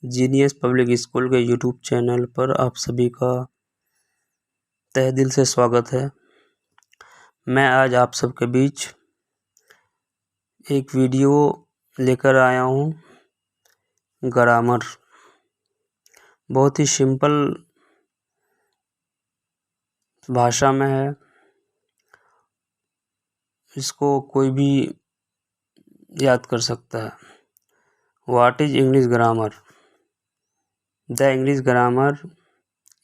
Genius public school के YouTube channel पर आप सभी का तहे दिल से स्वागत है। मैं आज आप सबके बीच एक वीडियो लेकर आया हूँ। ग्रामर बहुत ही सिंपल भाषा में है। इसको कोई भी याद कर सकता है। What is English grammar? The English grammar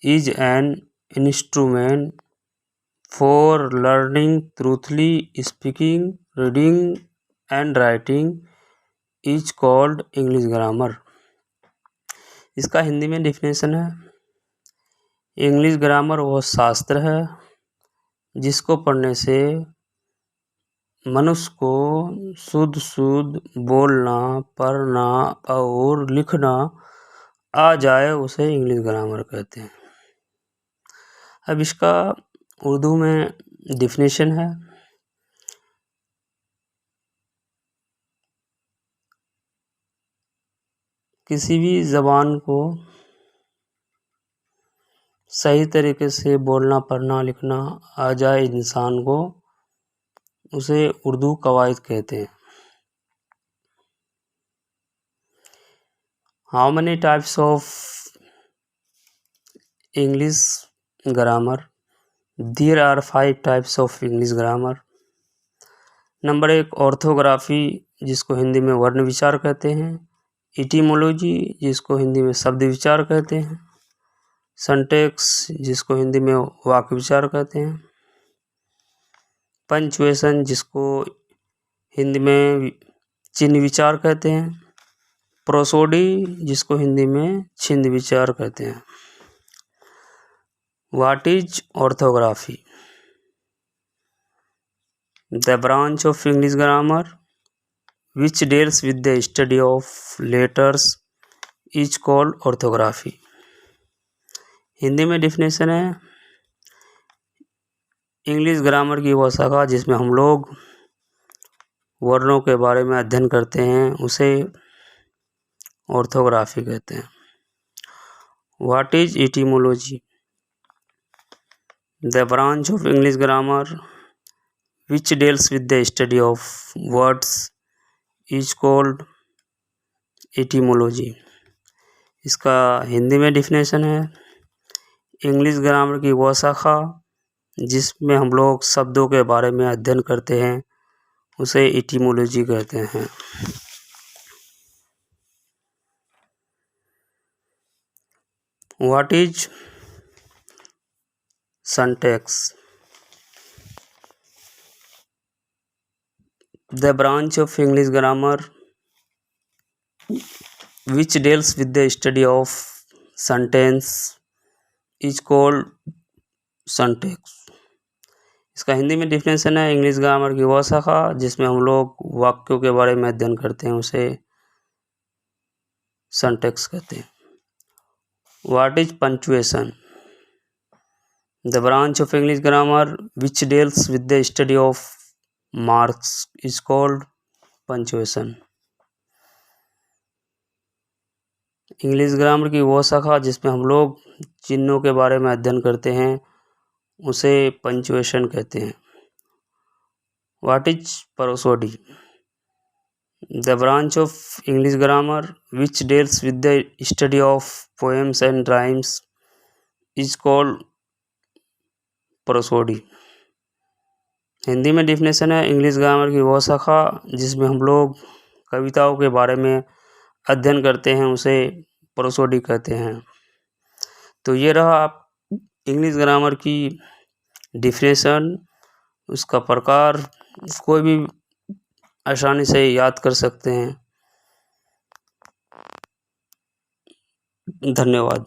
is an instrument for learning truthfully speaking, reading and writing is called English grammar. इसका हिंदी में डिफिनेशन है, इंग्लिश ग्रामर वो शास्त्र है जिसको पढ़ने से मनुष्य को शुद्ध बोलना, पढ़ना और लिखना आ जाए, उसे इंग्लिश ग्रामर कहते हैं। अब इसका उर्दू में डिफिनेशन है, किसी भी ज़बान को सही तरीके से बोलना, पढ़ना, लिखना आ जाए इंसान को, उसे उर्दू कवायद कहते हैं। How many types of English grammar? There are 5 types of English grammar. Number 1 orthography, जिसको हिंदी में वर्ण विचार कहते हैं। इटिमोलॉजी, जिसको हिंदी में शब्द विचार कहते हैं। सिंटैक्स, जिसको हिंदी में वाक्य विचार कहते हैं। पंचुएशन, जिसको हिंदी में चिन्ह विचार कहते हैं। प्रोसोडी, जिसको हिंदी में छिंद विचार कहते हैं। What is orthography? The branch of English grammar which deals with the study of letters is called orthography. Hindi में डिफिनेशन है, इंग्लिश ग्रामर की वह शाखा जिसमें हम लोग वर्णों के बारे में अध्ययन करते हैं, उसे ऑर्थोग्राफी कहते हैं। What is etymology? The branch of English grammar which deals with the study of words is called etymology. इसका हिंदी में डिफिनेशन है, इंग्लिश ग्रामर की वह शाखा जिसमें हम लोग शब्दों के बारे में अध्ययन करते हैं, उसे इटिमोलॉजी कहते हैं। What is syntax? The branch of English grammar which deals with the study of sentence is called syntax. इसका हिंदी में डिफिनेशन है, इंग्लिश ग्रामर की वह शाखा जिसमें हम लोग वाक्यों के बारे में अध्ययन करते हैं, उसे सिंटैक्स कहते हैं। What is punctuation? The branch of English grammar which deals with the study of marks is called punctuation. English grammar की वो शाखा जिसमें हम लोग चिन्हों के बारे में अध्ययन करते हैं, उसे पंचुएशन कहते हैं। What is prosody? The branch of English grammar which deals with the study of poems and rhymes is called prosody. Hindi में डिफिनेशन है, इंग्लिश ग्रामर की वो शाखा जिसमें हम लोग कविताओं के बारे में अध्ययन करते हैं, उसे प्रोसोडी कहते हैं। तो ये रहा आप इंग्लिश ग्रामर की डिफिनेशन, उसका प्रकार, कोई भी आसानी से याद कर सकते हैं। धन्यवाद।